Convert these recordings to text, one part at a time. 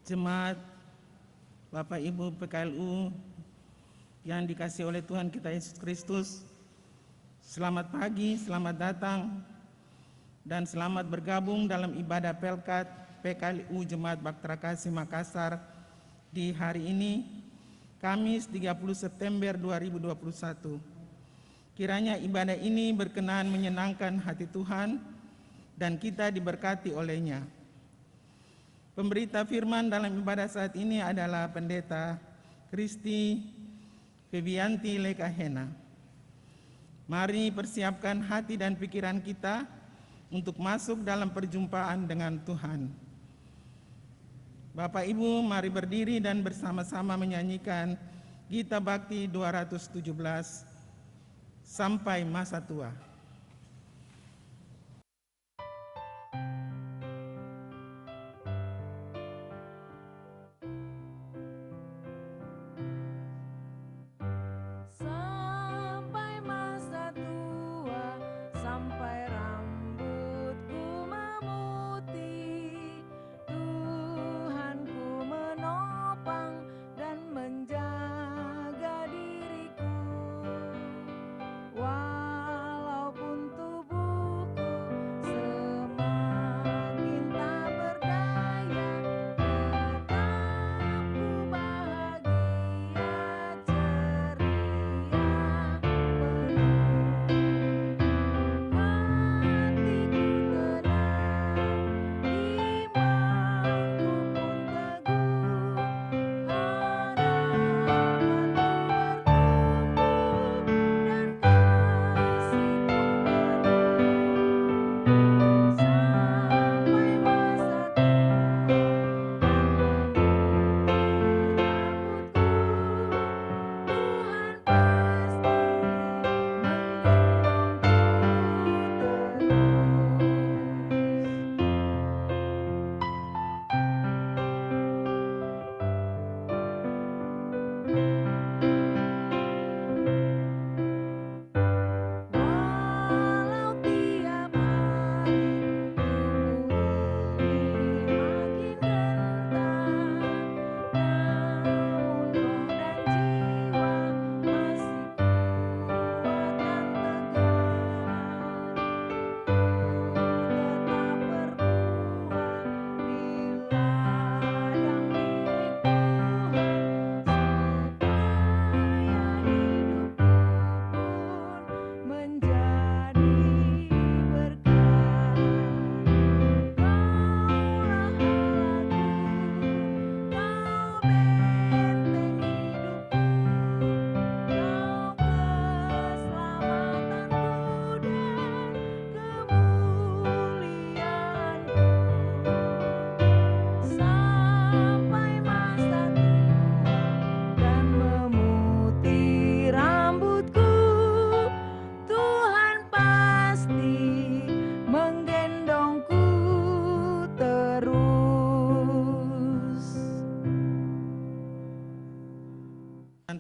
Jemaat, Bapak Ibu PKLU yang dikasihi oleh Tuhan kita Yesus Kristus, selamat pagi, selamat datang, dan selamat bergabung dalam ibadah Pelkat PKLU Jemaat Bahtera Kasih Makassar di hari ini, Kamis 30 September 2021. Kiranya ibadah ini berkenan menyenangkan hati Tuhan dan kita diberkati olehnya. Pemberita firman dalam ibadah saat ini adalah Pendeta Kristi Febianti Lekahena. Mari persiapkan hati dan pikiran kita untuk masuk dalam perjumpaan dengan Tuhan. Bapak Ibu, mari berdiri dan bersama-sama menyanyikan Gita Bakti 217 Sampai Masa Tua.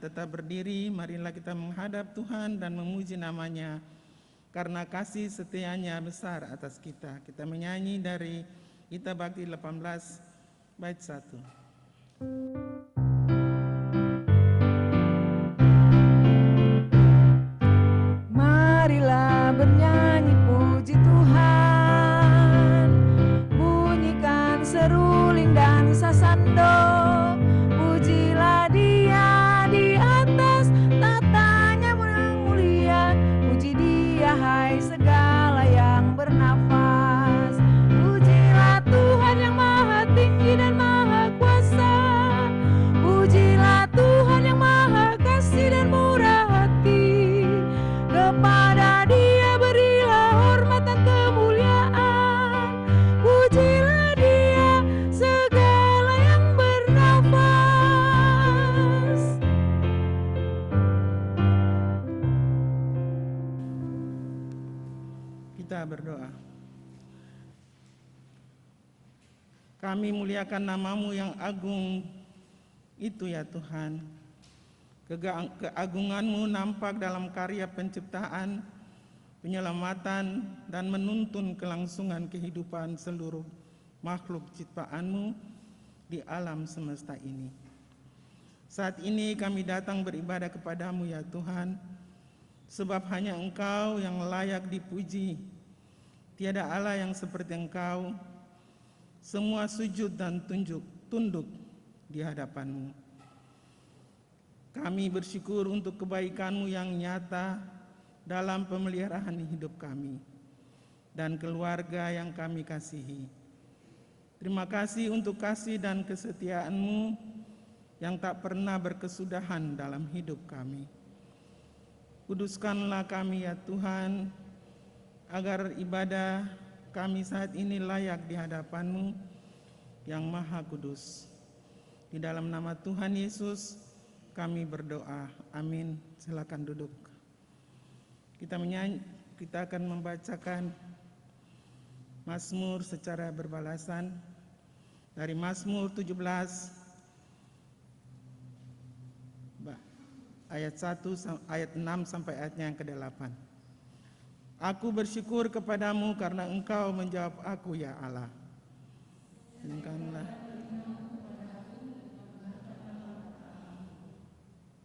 Tetap berdiri, marilah kita menghadap Tuhan dan memuji namanya karena kasih setianya besar atas kita. Kita menyanyi dari Gita Bakti 18 bait 1. Marilah bernyanyi puji Tuhan, bunyikan seruling dan sasando, pujilah Dia di atas tatanya yang mulia, puji Dia hai segala yang bernafas, pujilah Tuhan yang maha tinggi dan maha kuasa, pujilah Tuhan yang maha kasih dan murah hati, kepada Dia berilah hormat dan kemuliaan, pujilah Dia segala yang bernafas. Kita berdoa. Kami muliakan nama-Mu yang agung itu ya Tuhan. Keagungan-Mu nampak dalam karya penciptaan, penyelamatan, dan menuntun kelangsungan kehidupan seluruh makhluk ciptaan-Mu di alam semesta ini. Saat ini kami datang beribadah kepadamu ya Tuhan, sebab hanya Engkau yang layak dipuji. Tiada Allah yang seperti Engkau. Semua sujud dan tunduk di hadapan-Mu. Kami bersyukur untuk kebaikan-Mu yang nyata dalam pemeliharaan hidup kami dan keluarga yang kami kasihi. Terima kasih untuk kasih dan kesetiaan-Mu yang tak pernah berkesudahan dalam hidup kami. Kuduskanlah kami ya Tuhan, agar ibadah kami saat ini layak di hadapan-Mu yang Maha Kudus. Di dalam nama Tuhan Yesus kami berdoa. Amin. Silakan duduk. Kita akan membacakan Mazmur secara berbalasan dari Mazmur 17 ayat 6 sampai ayatnya yang ke-8. Aku bersyukur kepadamu karena Engkau menjawab aku ya Allah.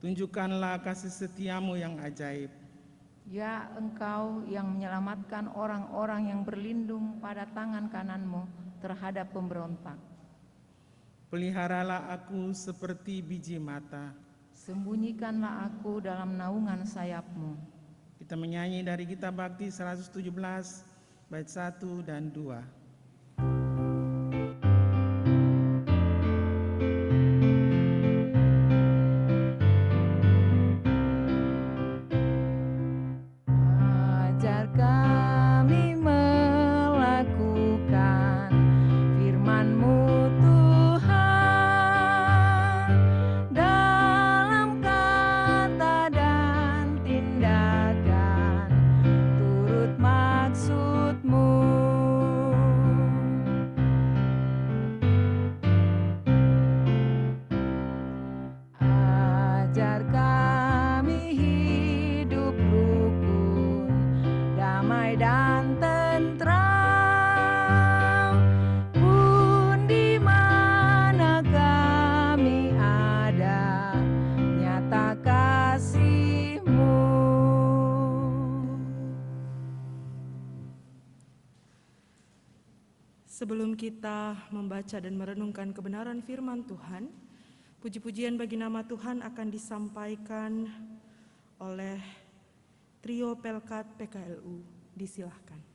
Tunjukkanlah kasih setiamu yang ajaib. Ya Engkau yang menyelamatkan orang-orang yang berlindung pada tangan kananmu terhadap pemberontak. Peliharalah aku seperti biji mata. Sembunyikanlah aku dalam naungan sayapmu. Kita menyanyi dari Kitab Bakti 117 bait 1 dan 2. Sebelum kita membaca dan merenungkan kebenaran firman Tuhan, puji-pujian bagi nama Tuhan akan disampaikan oleh trio Pelkat PKLU. Disilahkan.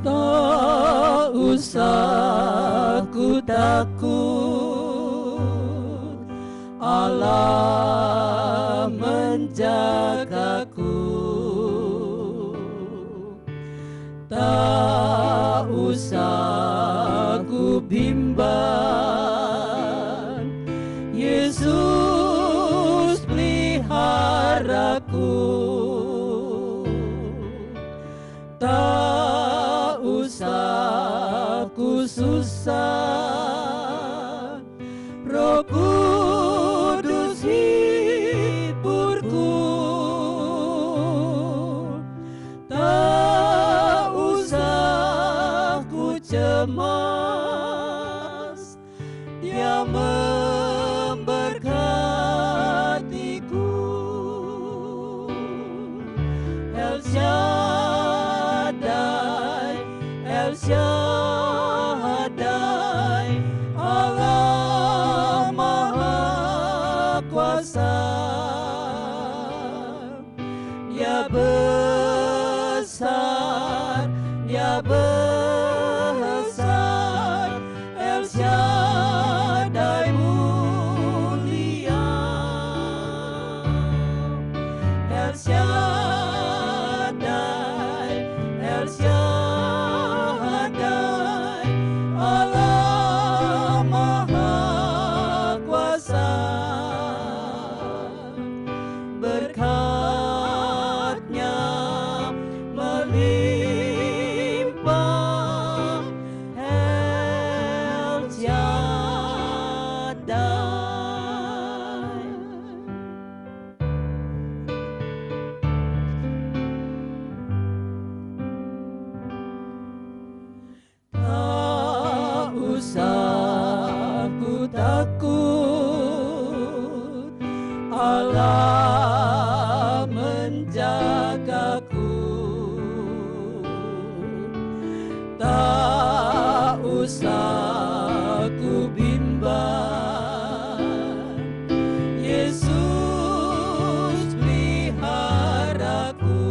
Tak usah ku takut, Allah menjagaku. Tak usah ku bimbang, Yesus peliharaku. Tak usah ku susah, Roh Kudus hiburku. Tak usah cemas, Dia memberkatiku. El Shaddai, El Shaddai, Allah Maha Kuasa. Dia besar, Dia besar, El Shaddai mulia. El Shaddai, El Shaddai, Allah Maha Kuasa. Berkat-Nya melimpah, El Shaddai. Tak usah ku takut, Allah menjagaku. Tak usah ku bimbang, Yesus peliharaku.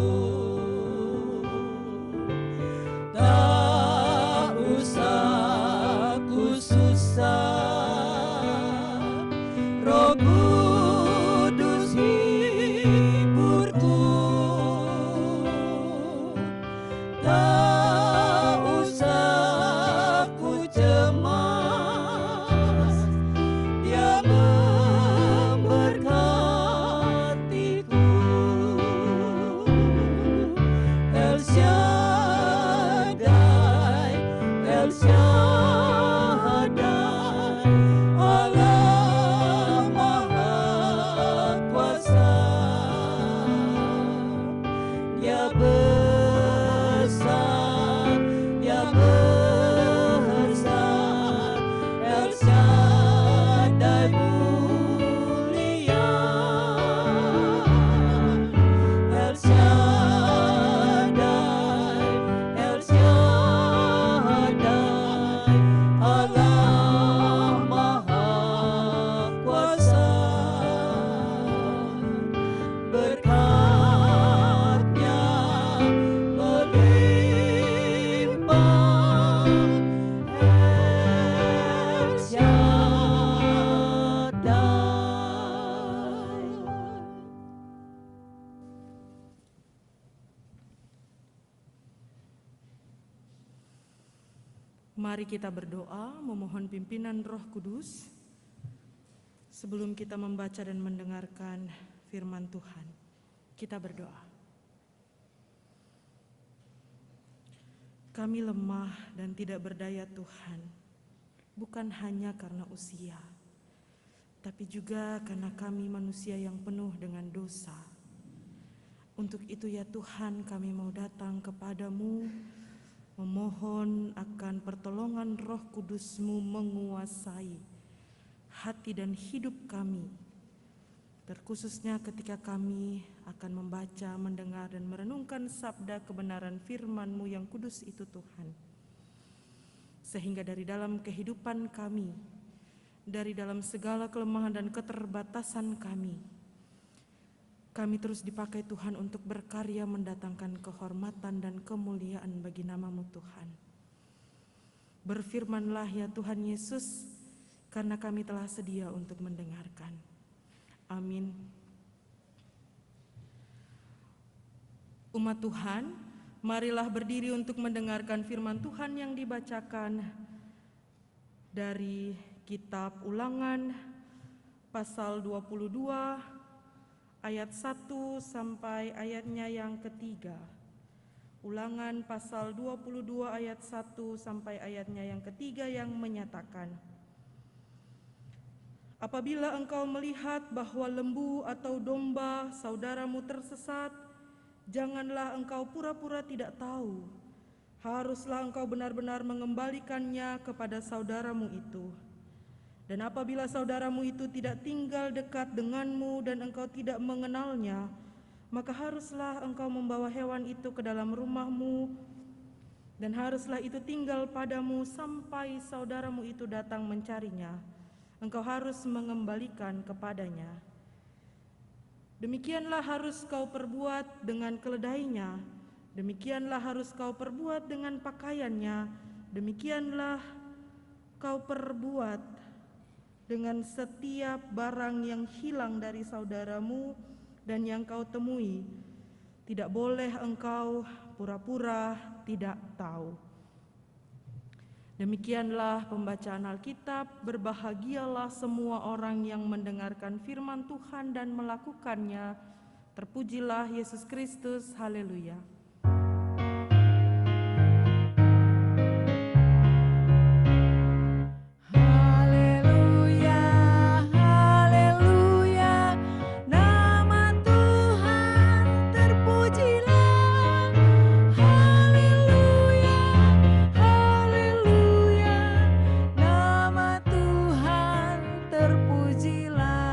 Tak usah ku susah, Roh Kudus hiburku. Tak usah ku cemas, Dia memberkatiku. El Shaddai, El Shaddai, Allah Maha Kuasa. Dia besar, Dia besar, El Shaddai mulia. El Shaddai, El Shaddai, Allah Maha Kuasa. Berkat-Nya melimpah, El Shaddai. Mari kita berdoa memohon pimpinan Roh Kudus sebelum kita membaca dan mendengarkan firman Tuhan. Kita berdoa. Kami lemah dan tidak berdaya Tuhan, bukan hanya karena usia, tapi juga karena kami manusia yang penuh dengan dosa. Untuk itu ya Tuhan, kami mau datang kepadamu, memohon akan pertolongan Roh Kudus-Mu menguasai hati dan hidup kami, terkhususnya ketika kami akan membaca, mendengar, dan merenungkan sabda kebenaran firman-Mu yang kudus itu Tuhan. Sehingga dari dalam kehidupan kami, dari dalam segala kelemahan dan keterbatasan kami terus dipakai Tuhan untuk berkarya mendatangkan kehormatan dan kemuliaan bagi nama-Mu Tuhan. Berfirmanlah ya Tuhan Yesus, karena kami telah sedia untuk mendengarkan. Amin. Umat Tuhan, marilah berdiri untuk mendengarkan firman Tuhan yang dibacakan dari kitab Ulangan pasal 22 ayat 1 sampai ayatnya yang ketiga. Ulangan pasal 22 ayat 1 sampai ayatnya yang ketiga yang menyatakan, apabila engkau melihat bahwa lembu atau domba saudaramu tersesat, janganlah engkau pura-pura tidak tahu. haruslah engkau benar-benar mengembalikannya kepada saudaramu itu. Dan apabila saudaramu itu tidak tinggal dekat denganmu dan engkau tidak mengenalnya, maka haruslah engkau membawa hewan itu ke dalam rumahmu, dan haruslah itu tinggal padamu sampai saudaramu itu datang mencarinya. Engkau harus mengembalikan kepadanya. Demikianlah harus kau perbuat dengan keledainya, demikianlah harus kau perbuat dengan pakaiannya, demikianlah kau perbuat dengan setiap barang yang hilang dari saudaramu dan yang kau temui. Tidak boleh engkau pura-pura tidak tahu. Demikianlah pembacaan Alkitab. Berbahagialah semua orang yang mendengarkan firman Tuhan dan melakukannya. Terpujilah Yesus Kristus. Haleluya. Haleluya, haleluya, nama Tuhan terpujilah. Haleluya, haleluya, nama Tuhan terpujilah.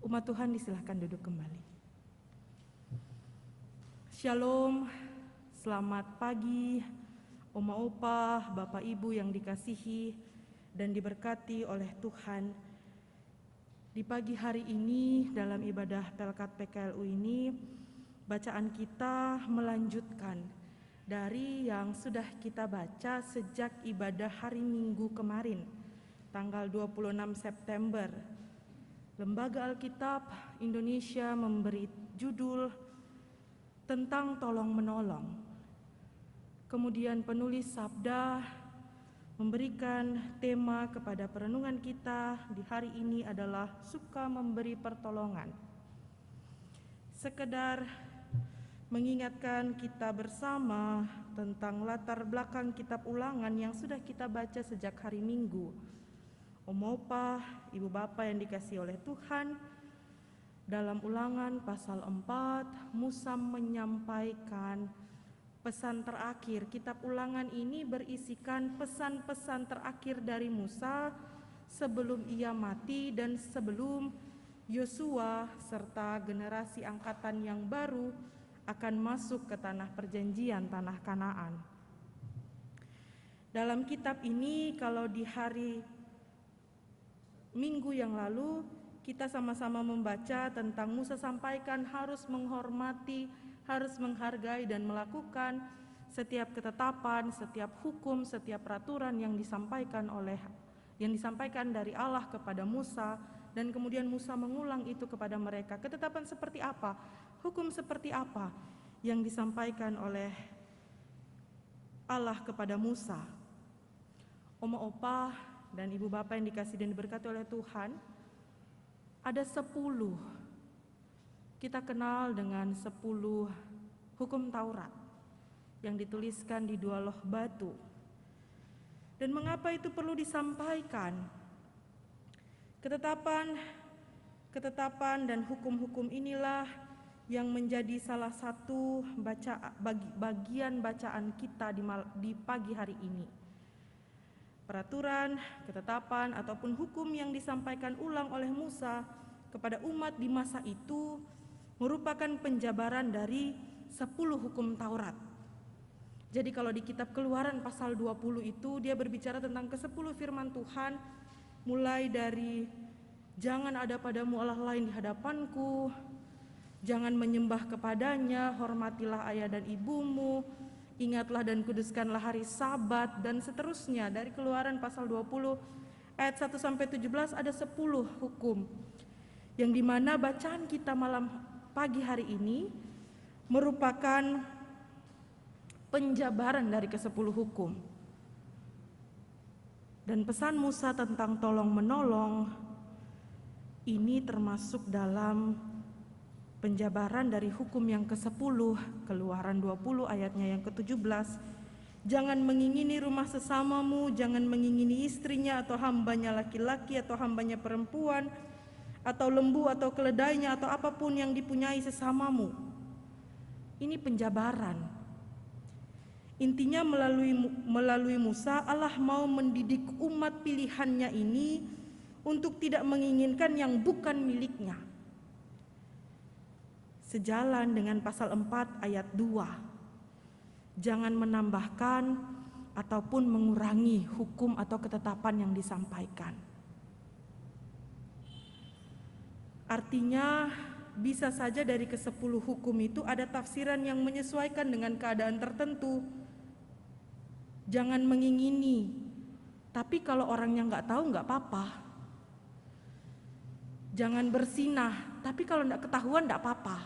Umat Tuhan disilahkan duduk kembali. Shalom, selamat pagi Oma Opa, Bapak Ibu yang dikasihi dan diberkati oleh Tuhan. Di pagi hari ini dalam ibadah Pelkat PKLU ini, bacaan kita melanjutkan dari yang sudah kita baca sejak ibadah hari Minggu kemarin, tanggal 26 September. Lembaga Alkitab Indonesia memberi judul tentang tolong-menolong. Kemudian penulis sabda memberikan tema kepada perenungan kita di hari ini adalah suka memberi pertolongan. Sekedar mengingatkan kita bersama tentang latar belakang kitab Ulangan yang sudah kita baca sejak hari Minggu. Om Opa, Ibu Bapak yang dikasihi oleh Tuhan, dalam Ulangan pasal 4, Musa menyampaikan pesan terakhir. Kitab Ulangan ini berisikan pesan-pesan terakhir dari Musa sebelum ia mati dan sebelum Yosua serta generasi angkatan yang baru akan masuk ke tanah perjanjian, tanah Kanaan. Dalam kitab ini, kalau di hari Minggu yang lalu kita sama-sama membaca tentang Musa sampaikan harus menghormati, harus menghargai dan melakukan setiap ketetapan, setiap hukum, setiap peraturan yang disampaikan dari Allah kepada Musa, dan kemudian Musa mengulang itu kepada mereka. Ketetapan seperti apa? Hukum seperti apa yang disampaikan oleh Allah kepada Musa? Oma Opa dan Ibu Bapak yang dikasihi dan diberkati oleh Tuhan, ada 10. Kita kenal dengan 10 hukum Taurat yang dituliskan di 2 loh batu. Dan mengapa itu perlu disampaikan? Ketetapan dan hukum-hukum inilah yang menjadi salah satu bagian bacaan kita di pagi hari ini. Peraturan, ketetapan, ataupun hukum yang disampaikan ulang oleh Musa kepada umat di masa itu merupakan penjabaran dari 10 hukum Taurat. Jadi kalau di kitab Keluaran pasal 20 itu dia berbicara tentang ke-10 firman Tuhan, mulai dari jangan ada padamu Allah lain di hadapanku, jangan menyembah kepadanya, hormatilah ayah dan ibumu, ingatlah dan kuduskanlah hari Sabat, dan seterusnya. Dari Keluaran pasal 20 ayat 1-17 ada 10 hukum yang dimana bacaan kita malam pagi hari ini merupakan penjabaran dari ke-10 hukum. Dan pesan Musa tentang tolong menolong ini termasuk dalam penjabaran dari hukum yang ke-10, Keluaran 20 ayatnya yang ke-17. Jangan mengingini rumah sesamamu, jangan mengingini istrinya atau hambanya laki-laki atau hambanya perempuan, atau lembu atau keledainya atau apapun yang dipunyai sesamamu. Ini penjabaran. Intinya melalui Musa Allah mau mendidik umat pilihannya ini untuk tidak menginginkan yang bukan miliknya. Sejalan dengan pasal 4 ayat 2. Jangan menambahkan ataupun mengurangi hukum atau ketetapan yang disampaikan. Artinya bisa saja dari ke-10 hukum itu ada tafsiran yang menyesuaikan dengan keadaan tertentu. Jangan mengingini, tapi kalau orangnya nggak tahu nggak apa-apa. Jangan bersinah, tapi kalau nggak ketahuan nggak apa-apa.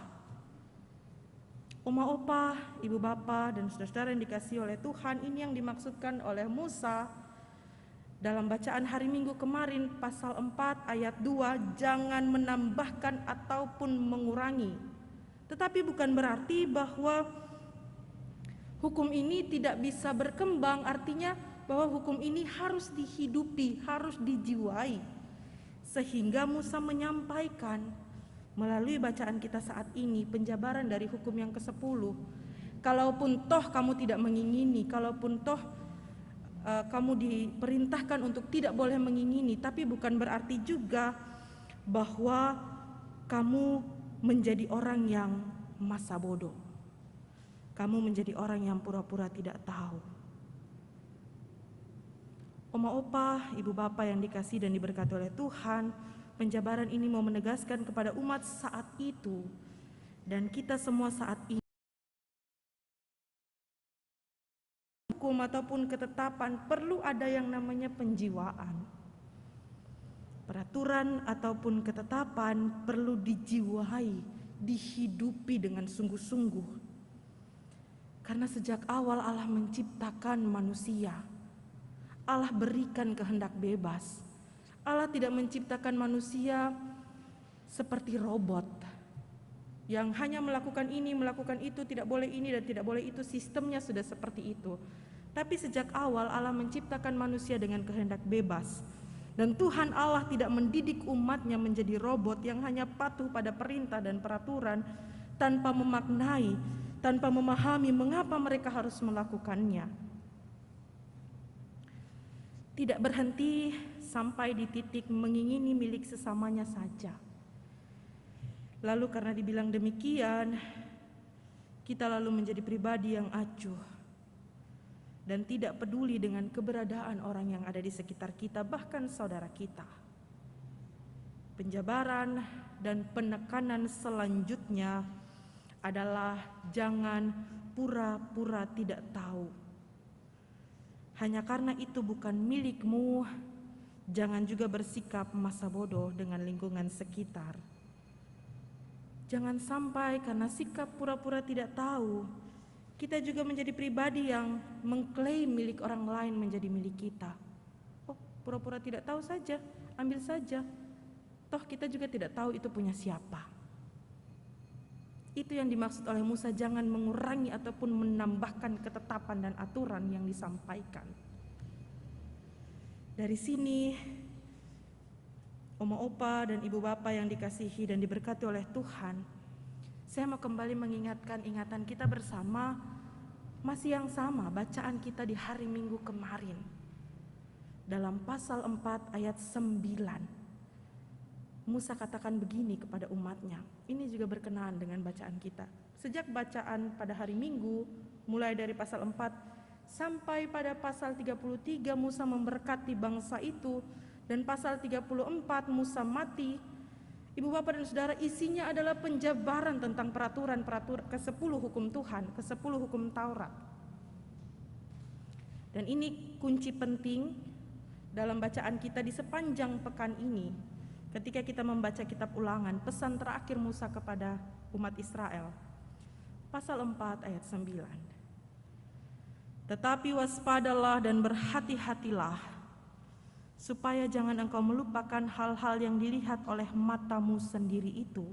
Oma opa, ibu bapa, dan saudara-saudara yang dikasihi oleh Tuhan, ini yang dimaksudkan oleh Musa dalam bacaan hari Minggu kemarin pasal 4 ayat 2, jangan menambahkan ataupun mengurangi. Tetapi bukan berarti bahwa hukum ini tidak bisa berkembang, artinya bahwa hukum ini harus dihidupi, harus dijiwai. Sehingga Musa menyampaikan melalui bacaan kita saat ini penjabaran dari hukum yang ke-10. Kalaupun toh kamu tidak mengingini, kalaupun toh kamu diperintahkan untuk tidak boleh mengingini, tapi bukan berarti juga bahwa kamu menjadi orang yang masa bodoh. Kamu menjadi orang yang pura-pura tidak tahu. Oma opa, ibu bapa yang dikasihi dan diberkati oleh Tuhan, penjabaran ini mau menegaskan kepada umat saat itu dan kita semua saat ini, hukum ataupun ketetapan perlu ada yang namanya penjiwaan. Peraturan ataupun ketetapan perlu dijiwai, dihidupi dengan sungguh-sungguh. Karena sejak awal Allah menciptakan manusia, Allah berikan kehendak bebas. Allah tidak menciptakan manusia seperti robot yang hanya melakukan ini, melakukan itu, tidak boleh ini dan tidak boleh itu, sistemnya sudah seperti itu. Tapi sejak awal Allah menciptakan manusia dengan kehendak bebas. Dan Tuhan Allah tidak mendidik umatnya menjadi robot yang hanya patuh pada perintah dan peraturan tanpa memaknai, tanpa memahami mengapa mereka harus melakukannya. Tidak berhenti sampai di titik mengingini milik sesamanya saja. Lalu karena dibilang demikian, kita lalu menjadi pribadi yang acuh dan tidak peduli dengan keberadaan orang yang ada di sekitar kita, bahkan saudara kita. Penjabaran dan penekanan selanjutnya adalah jangan pura-pura tidak tahu. Hanya karena itu bukan milikmu, jangan juga bersikap masa bodoh dengan lingkungan sekitar. Jangan sampai karena sikap pura-pura tidak tahu, kita juga menjadi pribadi yang mengklaim milik orang lain menjadi milik kita. Oh, pura-pura tidak tahu saja, ambil saja. Toh kita juga tidak tahu itu punya siapa. Itu yang dimaksud oleh Musa, jangan mengurangi ataupun menambahkan ketetapan dan aturan yang disampaikan. Dari sini, oma opa dan ibu bapa yang dikasihi dan diberkati oleh Tuhan, saya mau kembali mengingatkan ingatan kita bersama, masih yang sama bacaan kita di hari Minggu kemarin. Dalam pasal 4 ayat 9. Musa katakan begini kepada umatnya. Ini juga berkenaan dengan bacaan kita. Sejak bacaan pada hari Minggu, mulai dari pasal 4 sampai pada pasal 33 Musa memberkati bangsa itu, dan pasal 34 Musa mati. Ibu bapak dan saudara, isinya adalah penjabaran tentang peraturan-peraturan ke-10 hukum Tuhan, ke-10 hukum Taurat. Dan ini kunci penting dalam bacaan kita di sepanjang pekan ini. Ketika kita membaca kitab Ulangan, pesan terakhir Musa kepada umat Israel, pasal 4 ayat 9. Tetapi waspadalah dan berhati-hatilah, supaya jangan engkau melupakan hal-hal yang dilihat oleh matamu sendiri itu,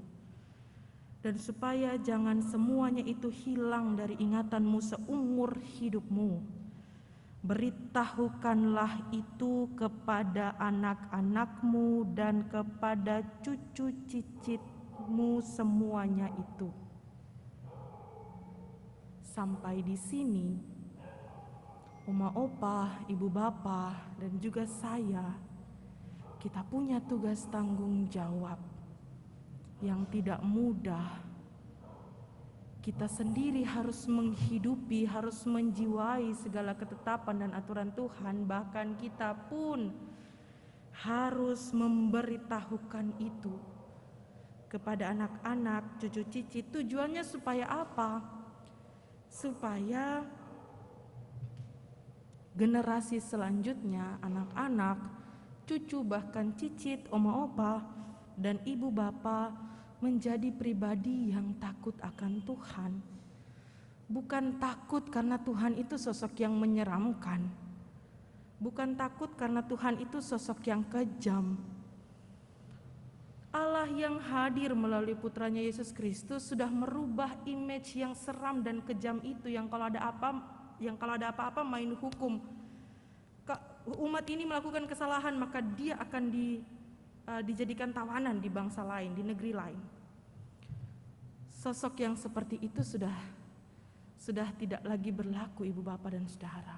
dan supaya jangan semuanya itu hilang dari ingatanmu seumur hidupmu. Beritahukanlah itu kepada anak-anakmu dan kepada cucu cicitmu semuanya itu. sampai di sini, Oma Opa, Ibu Bapa, dan juga saya, kita punya tugas tanggung jawab yang tidak mudah. Kita sendiri harus menghidupi, harus menjiwai segala ketetapan dan aturan Tuhan. Bahkan kita pun harus memberitahukan itu kepada anak-anak, cucu cicit. Tujuannya supaya apa? Supaya generasi selanjutnya, anak-anak, cucu bahkan cicit, oma opa, dan ibu bapa menjadi pribadi yang takut akan Tuhan. Bukan takut karena Tuhan itu sosok yang menyeramkan. Bukan takut karena Tuhan itu sosok yang kejam. Allah yang hadir melalui putranya Yesus Kristus sudah merubah image yang seram dan kejam itu, yang kalau ada apa-apa main hukum. Umat ini melakukan kesalahan, maka dia akan dijadikan tawanan di bangsa lain, di negeri lain. Sosok yang seperti itu sudah tidak lagi berlaku, ibu bapa dan saudara.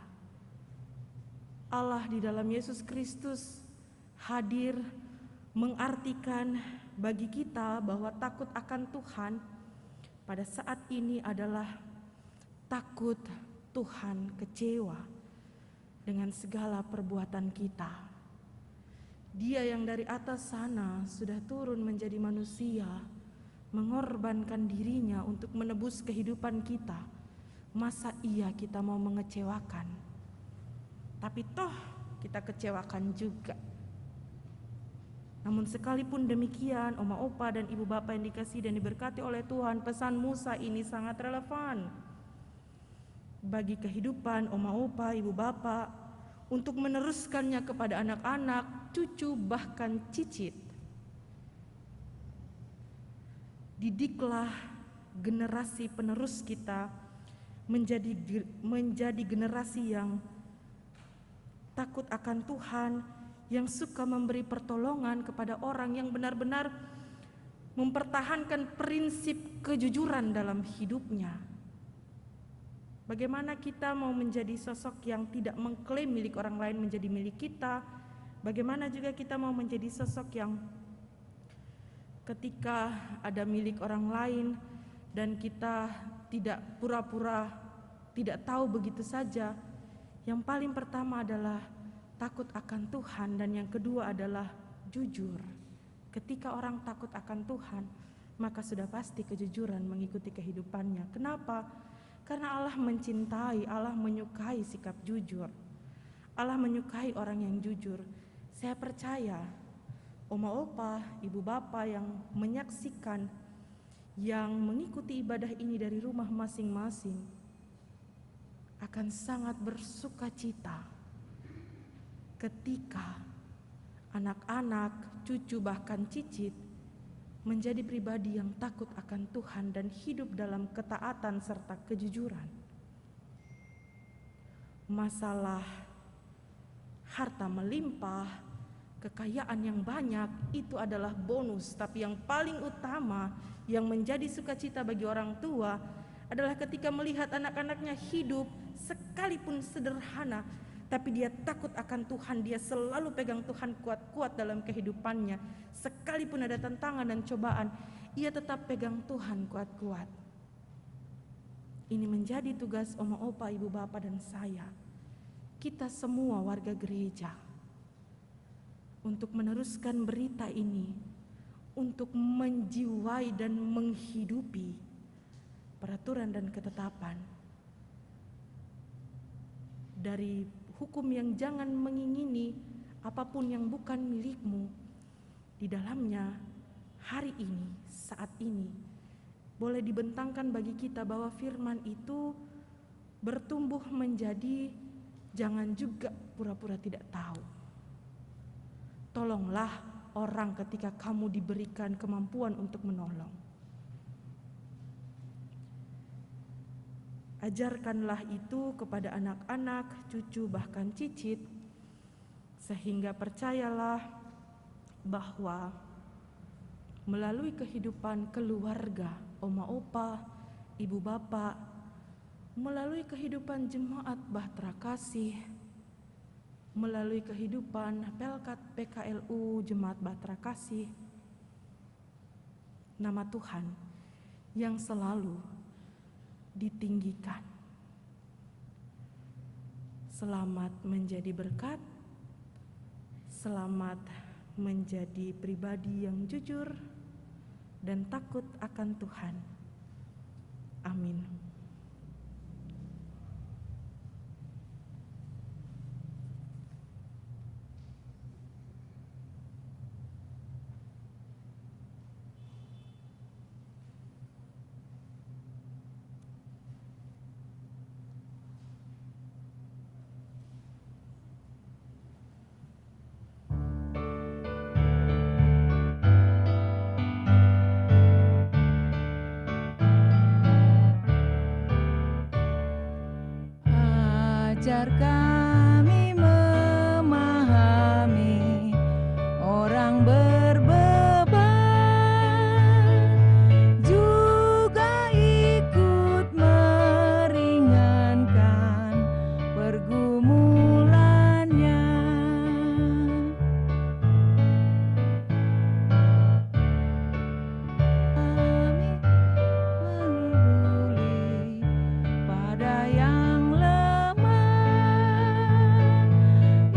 Allah di dalam Yesus Kristus hadir mengartikan bagi kita bahwa takut akan Tuhan pada saat ini adalah takut Tuhan kecewa dengan segala perbuatan kita. Dia yang dari atas sana sudah turun menjadi manusia, mengorbankan dirinya untuk menebus kehidupan kita. Masa iya kita mau mengecewakan? Tapi toh kita kecewakan juga. Namun sekalipun demikian, oma opa dan ibu bapa yang dikasihi dan diberkati oleh Tuhan, pesan Musa ini sangat relevan bagi kehidupan oma opa, ibu bapa, untuk meneruskannya kepada anak-anak, cucu, bahkan cicit. Didiklah generasi penerus kita menjadi generasi yang takut akan Tuhan, yang suka memberi pertolongan kepada orang, yang benar-benar mempertahankan prinsip kejujuran dalam hidupnya. Bagaimana kita mau menjadi sosok yang tidak mengklaim milik orang lain menjadi milik kita? Bagaimana juga kita mau menjadi sosok yang ketika ada milik orang lain dan kita tidak pura-pura tidak tahu begitu saja? Yang paling pertama adalah takut akan Tuhan, dan yang kedua adalah jujur. Ketika orang takut akan Tuhan, maka sudah pasti kejujuran mengikuti kehidupannya. Kenapa? Karena Allah mencintai, Allah menyukai sikap jujur. Allah menyukai orang yang jujur. Saya percaya oma opa, ibu bapa yang menyaksikan, yang mengikuti ibadah ini dari rumah masing-masing akan sangat bersuka cita ketika anak-anak, cucu, bahkan cicit menjadi pribadi yang takut akan Tuhan dan hidup dalam ketaatan serta kejujuran. Masalah harta melimpah, kekayaan yang banyak itu adalah bonus, tapi yang paling utama yang menjadi sukacita bagi orang tua adalah ketika melihat anak-anaknya hidup sekalipun sederhana, tapi dia takut akan Tuhan, dia selalu pegang Tuhan kuat-kuat dalam kehidupannya. Sekalipun ada tantangan dan cobaan, ia tetap pegang Tuhan kuat-kuat. Ini menjadi tugas oma opa, ibu bapa dan saya, kita semua warga gereja, untuk meneruskan berita ini, untuk menjiwai dan menghidupi peraturan dan ketetapan dari hukum yang jangan mengingini apapun yang bukan milikmu. Di dalamnya hari ini, saat ini, boleh dibentangkan bagi kita bahwa firman itu bertumbuh menjadi jangan juga pura-pura tidak tahu. Tolonglah orang ketika kamu diberikan kemampuan untuk menolong. Ajarkanlah itu kepada anak-anak, cucu, bahkan cicit, sehingga percayalah bahwa melalui kehidupan keluarga, oma opa, ibu bapa, melalui kehidupan Jemaat Bahtera Kasih, melalui kehidupan Pelkat PKLU Jemaat Bahtera Kasih, nama Tuhan yang selalu ditinggikan. Selamat menjadi berkat, selamat menjadi pribadi yang jujur dan takut akan Tuhan. Amin. Ajar kami memahami orang berbeban, juga ikut meringankan pergumulannya. Kami peduli pada yang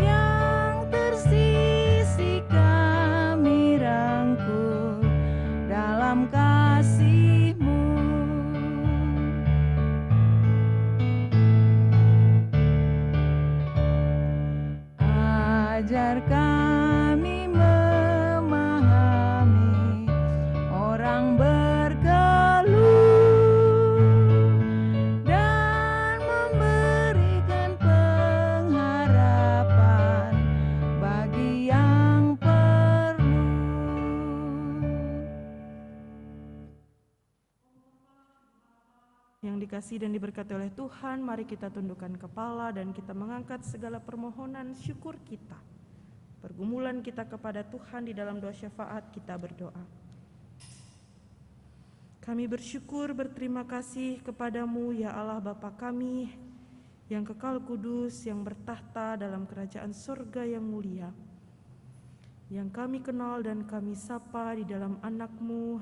yang tersisih kami rangkul dalam kasih-Mu. Ajar kami memahami orang berkeluh dan memberikan pengharapan bagi yang perlu. Yang dikasihi dan diberkati oleh Tuhan, mari kita tundukkan kepala dan kita mengangkat segala permohonan syukur kita, pergumulan kita kepada Tuhan. Di dalam doa syafaat kita berdoa. Kami bersyukur, berterima kasih kepadamu ya Allah Bapa kami yang kekal kudus, yang bertahta dalam kerajaan surga yang mulia, yang kami kenal dan kami sapa di dalam anak-Mu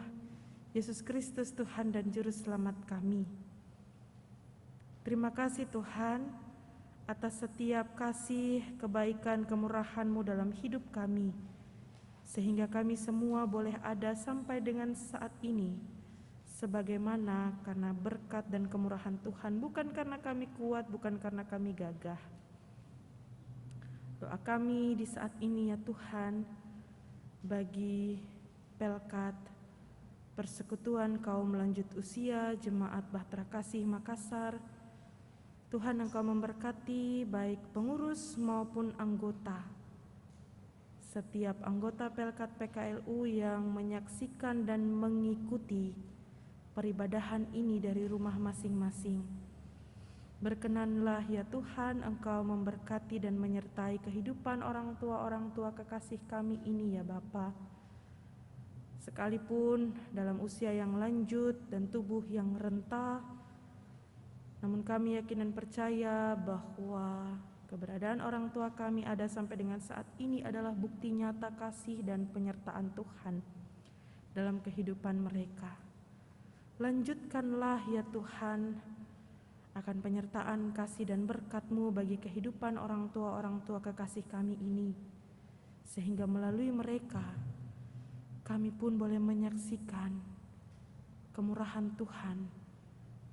Yesus Kristus, Tuhan dan Juru Selamat kami. Terima kasih Tuhan atas setiap kasih, kebaikan, kemurahan-Mu dalam hidup kami, sehingga kami semua boleh ada sampai dengan saat ini, sebagaimana karena berkat dan kemurahan Tuhan, bukan karena kami kuat, bukan karena kami gagah. Doa kami di saat ini ya Tuhan, bagi Pelkat Persekutuan Kaum Lanjut Usia Jemaat Bahtera Kasih Makassar, Tuhan Engkau memberkati baik pengurus maupun anggota, setiap anggota Pelkat PKLU yang menyaksikan dan mengikuti peribadahan ini dari rumah masing-masing. Berkenanlah ya Tuhan Engkau memberkati dan menyertai kehidupan orang tua kekasih kami ini ya Bapa. Sekalipun dalam usia yang lanjut dan tubuh yang renta, namun kami yakin dan percaya bahwa keberadaan orang tua kami ada sampai dengan saat ini adalah bukti nyata kasih dan penyertaan Tuhan dalam kehidupan mereka. Lanjutkanlah ya Tuhan akan penyertaan kasih dan berkat-Mu bagi kehidupan orang tua kekasih kami ini, sehingga melalui mereka kami pun boleh menyaksikan kemurahan Tuhan.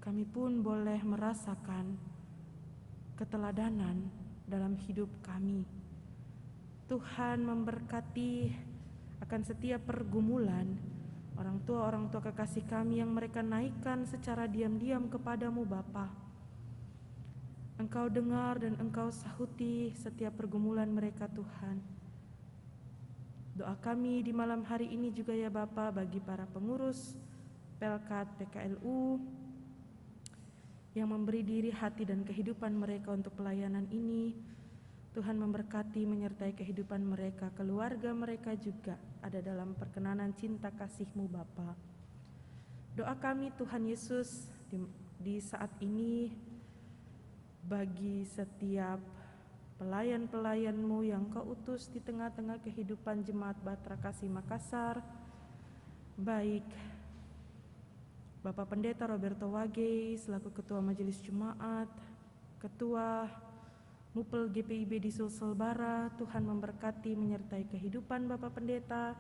Kami pun boleh merasakan keteladanan dalam hidup kami. Tuhan memberkati akan setiap pergumulan orang tua kekasih kami yang mereka naikkan secara diam-diam kepadamu Bapa. Engkau dengar dan Engkau sahuti setiap pergumulan mereka Tuhan. Doa kami di malam hari ini juga ya Bapa bagi para pengurus Pelkat PKLU yang memberi diri, hati dan kehidupan mereka untuk pelayanan ini. Tuhan memberkati menyertai kehidupan mereka, keluarga mereka juga ada dalam perkenanan cinta kasih-Mu Bapa. Doa kami Tuhan Yesus di saat ini bagi setiap pelayan-pelayan-Mu yang Kau utus di tengah-tengah kehidupan Jemaat Batra Kasih Makassar, baik Bapak Pendeta Roberto Wage selaku Ketua Majelis Jemaat, Ketua Mupel GPIB di Sulsel Bara. Tuhan memberkati menyertai kehidupan Bapak Pendeta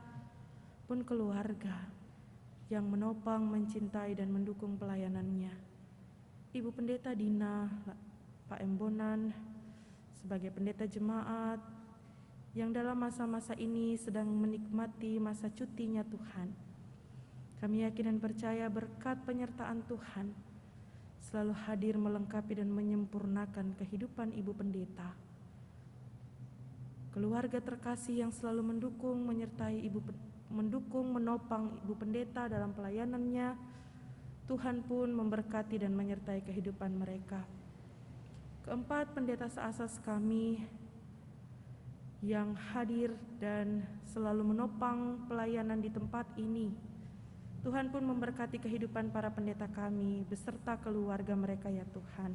pun keluarga yang menopang, mencintai dan mendukung pelayanannya. Ibu Pendeta Dina, Pak Embonan sebagai pendeta jemaat yang dalam masa-masa ini sedang menikmati masa cutinya Tuhan. Kami yakin dan percaya berkat penyertaan Tuhan selalu hadir melengkapi dan menyempurnakan kehidupan Ibu Pendeta. Keluarga terkasih yang selalu mendukung, menyertai menopang Ibu Pendeta dalam pelayanannya, Tuhan pun memberkati dan menyertai kehidupan mereka. Keempat, pendeta seasas kami yang hadir dan selalu menopang pelayanan di tempat ini, Tuhan pun memberkati kehidupan para pendeta kami beserta keluarga mereka ya Tuhan.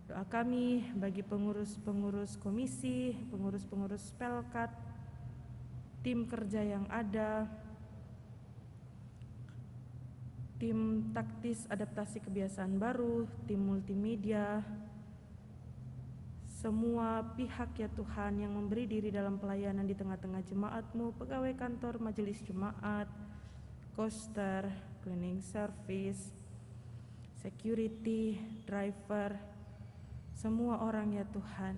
Doa kami bagi pengurus-pengurus komisi, pengurus-pengurus Pelkat, tim kerja yang ada, tim taktis adaptasi kebiasaan baru, tim multimedia, semua pihak ya Tuhan yang memberi diri dalam pelayanan di tengah-tengah jemaat-Mu, pegawai kantor majelis jemaat, koster, cleaning service, security, driver, semua orang ya Tuhan,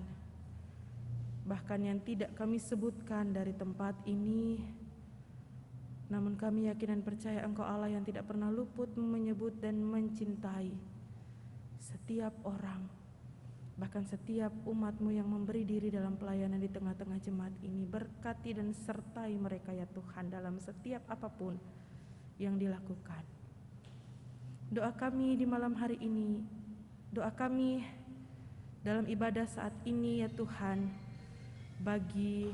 bahkan yang tidak kami sebutkan dari tempat ini, namun kami yakin dan percaya Engkau Allah yang tidak pernah luput menyebut dan mencintai setiap orang, bahkan setiap umat-Mu yang memberi diri dalam pelayanan di tengah-tengah jemaat ini. Berkati dan sertai mereka ya Tuhan dalam setiap apapun yang dilakukan. Doa kami di malam hari ini, doa kami dalam ibadah saat ini ya Tuhan, bagi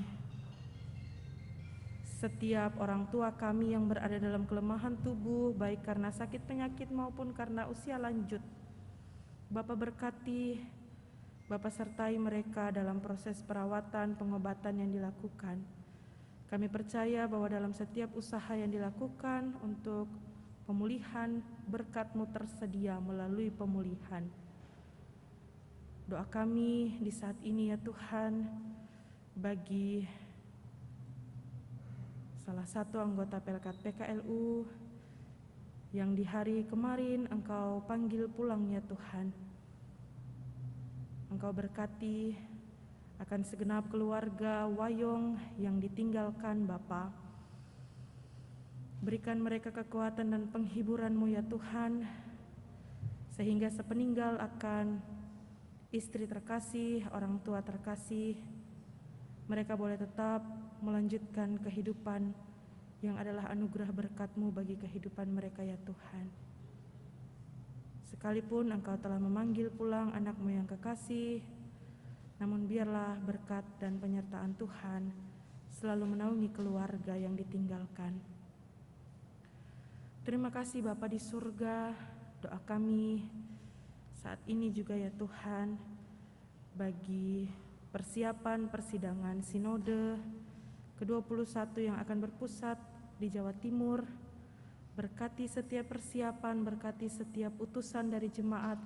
setiap orang tua kami yang berada dalam kelemahan tubuh, baik karena sakit penyakit maupun karena usia lanjut. Bapa berkati, Bapa sertai mereka dalam proses perawatan, pengobatan yang dilakukan. Kami percaya bahwa dalam setiap usaha yang dilakukan untuk pemulihan, berkat-Mu tersedia melalui pemulihan. Doa kami di saat ini ya Tuhan, bagi salah satu anggota Pelkat PKLU yang di hari kemarin Engkau panggil pulang ya Tuhan. Engkau berkati akan segenap keluarga Wayong yang ditinggalkan Bapa. Berikan mereka kekuatan dan penghiburan-Mu ya Tuhan, sehingga sepeninggal akan istri terkasih, orang tua terkasih, mereka boleh tetap melanjutkan kehidupan yang adalah anugerah berkat-Mu bagi kehidupan mereka ya Tuhan. Sekalipun Engkau telah memanggil pulang anak-Mu yang kekasih, namun biarlah berkat dan penyertaan Tuhan selalu menaungi keluarga yang ditinggalkan. Terima kasih Bapa di surga, doa kami saat ini juga ya Tuhan, bagi persiapan persidangan sinode ke-21 yang akan berpusat di Jawa Timur. Berkati setiap persiapan, berkati setiap utusan dari jemaat,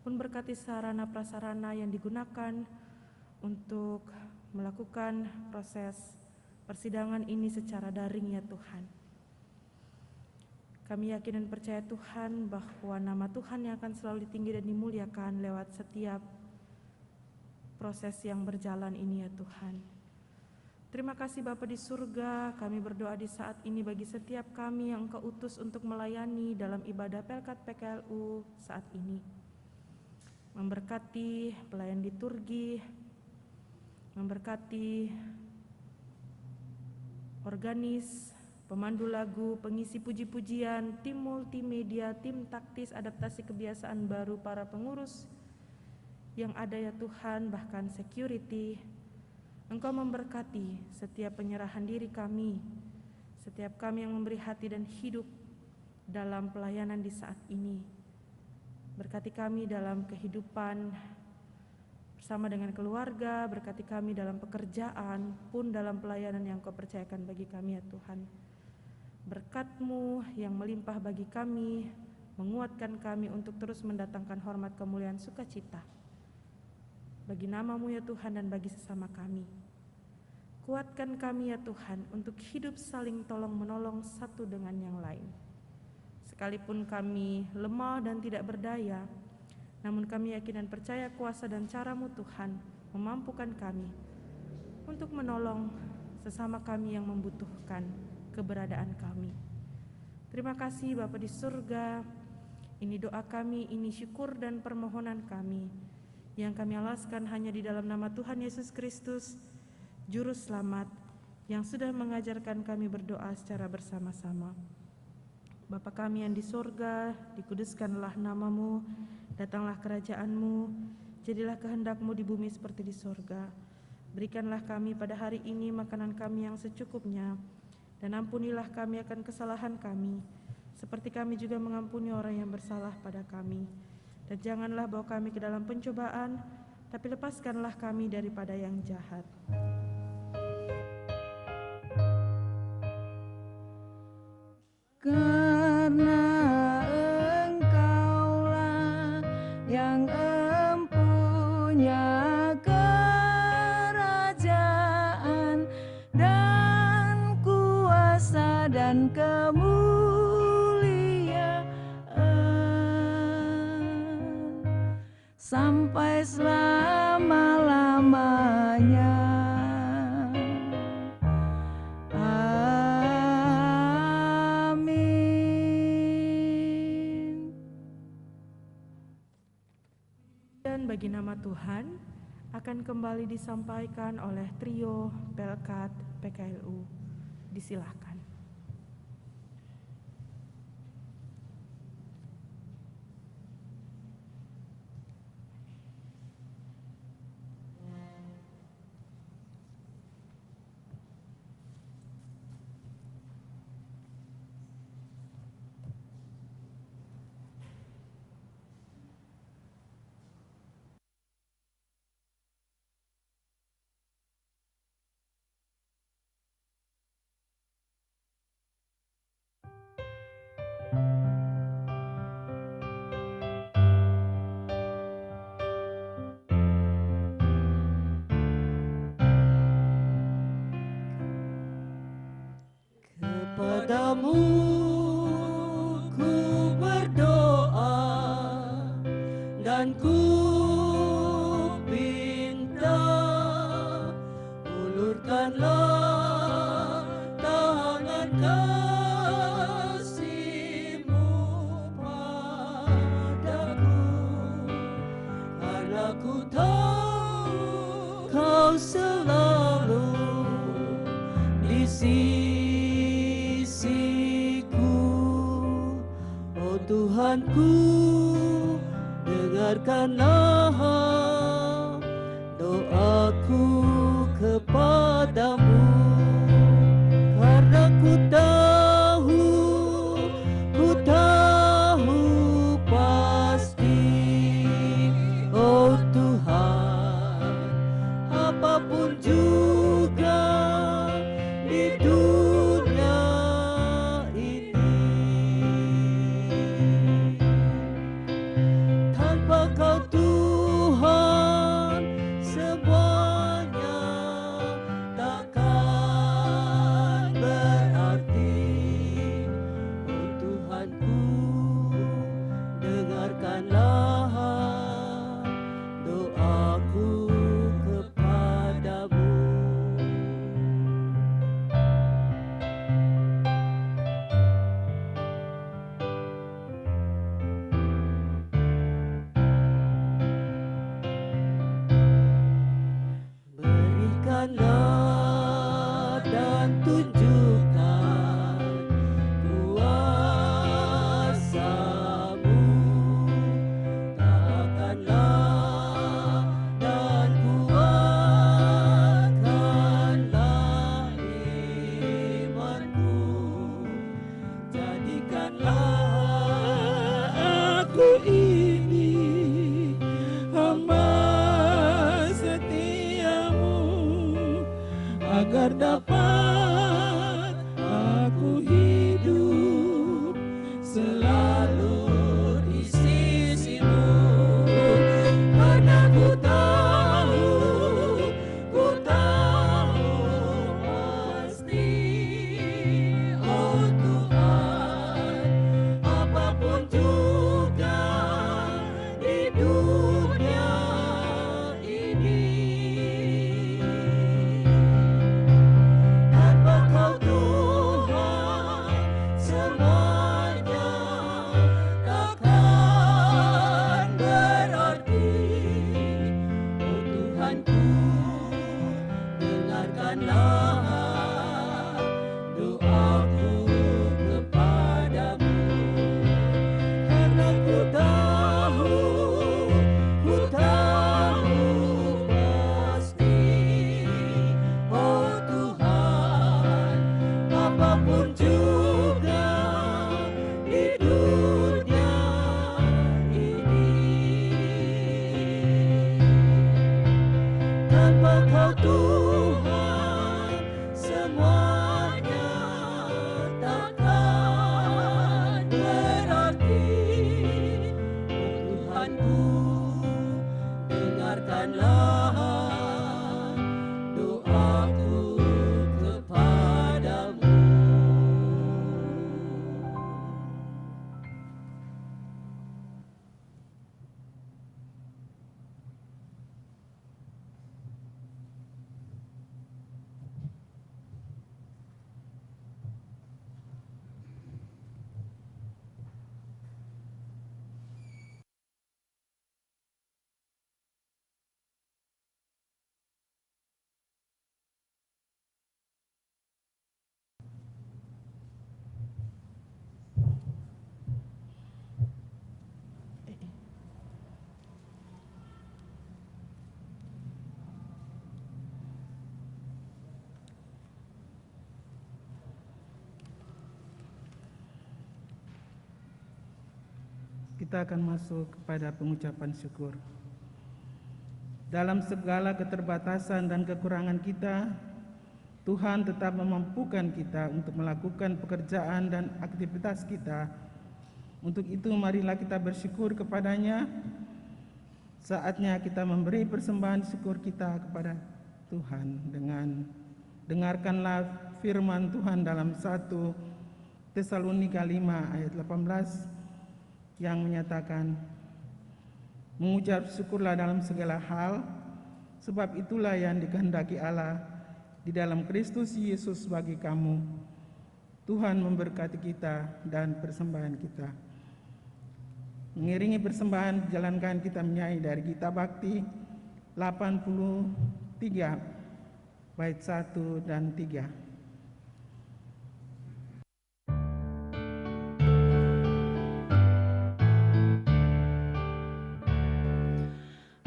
pun berkati sarana prasarana yang digunakan untuk melakukan proses persidangan ini secara daring ya Tuhan. Kami yakin dan percaya Tuhan bahwa nama Tuhan yang akan selalu ditinggi dan dimuliakan lewat setiap proses yang berjalan ini ya Tuhan. Terima kasih Bapa di surga, kami berdoa di saat ini bagi setiap kami yang Engkau utus untuk melayani dalam ibadah Pelkat PKLU saat ini. Memberkati pelayan liturgi, memberkati organis, pemandu lagu, pengisi puji-pujian, tim multimedia, tim taktis adaptasi kebiasaan baru, para pengurus yang ada ya Tuhan, bahkan security. Engkau memberkati setiap penyerahan diri kami, setiap kami yang memberi hati dan hidup dalam pelayanan di saat ini. Berkati kami dalam kehidupan bersama dengan keluarga, berkati kami dalam pekerjaan, pun dalam pelayanan yang Kau percayakan bagi kami ya Tuhan. Berkat-Mu yang melimpah bagi kami, menguatkan kami untuk terus mendatangkan hormat, kemuliaan, sukacita bagi nama-Mu ya Tuhan dan bagi sesama kami. Kuatkan kami ya Tuhan untuk hidup saling tolong-menolong satu dengan yang lain. Sekalipun kami lemah dan tidak berdaya, namun kami yakin dan percaya kuasa dan cara-Mu Tuhan memampukan kami untuk menolong sesama kami yang membutuhkan keberadaan kami. Terima kasih Bapa di surga, ini doa kami, ini syukur dan permohonan kami yang kami alaskan hanya di dalam nama Tuhan Yesus Kristus, Juru Selamat, yang sudah mengajarkan kami berdoa secara bersama-sama. Bapa kami yang di surga, dikuduskanlah nama-Mu, datanglah kerajaan-Mu, jadilah kehendak-Mu di bumi seperti di surga. Berikanlah kami pada hari ini makanan kami yang secukupnya, dan ampunilah kami akan kesalahan kami, seperti kami juga mengampuni orang yang bersalah pada kami. Dan janganlah bawa kami ke dalam pencobaan, tapi lepaskanlah kami daripada yang jahat. Karena Engkaulah yang empunya kerajaan dan kuasa dan kemuliaan sampai selama-lamanya. Bagi nama Tuhan akan kembali disampaikan oleh trio Pelkat PKLU. Disilahkan. Kepadamu ku berdoa dan ku pinta, ulurkanlah tangan kasih-Mu padaku, karena ku tahu Kau selalu di sisiku. Oh Tuhanku, dengarkanlah doaku kepadamu, karena ku tahu pasti. Oh Tuhan, apapun juga di dunia ini, tanpa Kau Tuhan semuanya takkan berarti. Oh Tuhanku, dengarkanlah doaku kepadamu. Berikanlah dan tunjukkan kuasa-Mu, taatkanlah dan kuatkanlah imanku, jadikanlah aku ini kita akan masuk kepada pengucapan syukur. Dalam segala keterbatasan dan kekurangan kita, Tuhan tetap memampukan kita untuk melakukan pekerjaan dan aktivitas kita. Untuk itu marilah kita bersyukur kepada-Nya. Saatnya kita memberi persembahan syukur kita kepada Tuhan dengan dengarkanlah firman Tuhan dalam 1 Tesalonika 5 ayat 18 yang menyatakan, mengucap syukurlah dalam segala hal, sebab itulah yang dikehendaki Allah di dalam Kristus Yesus bagi kamu. Tuhan memberkati kita dan persembahan kita. Mengiringi persembahan, jalankan kita menyanyi dari Gita Bakti 83 bait 1 dan 3.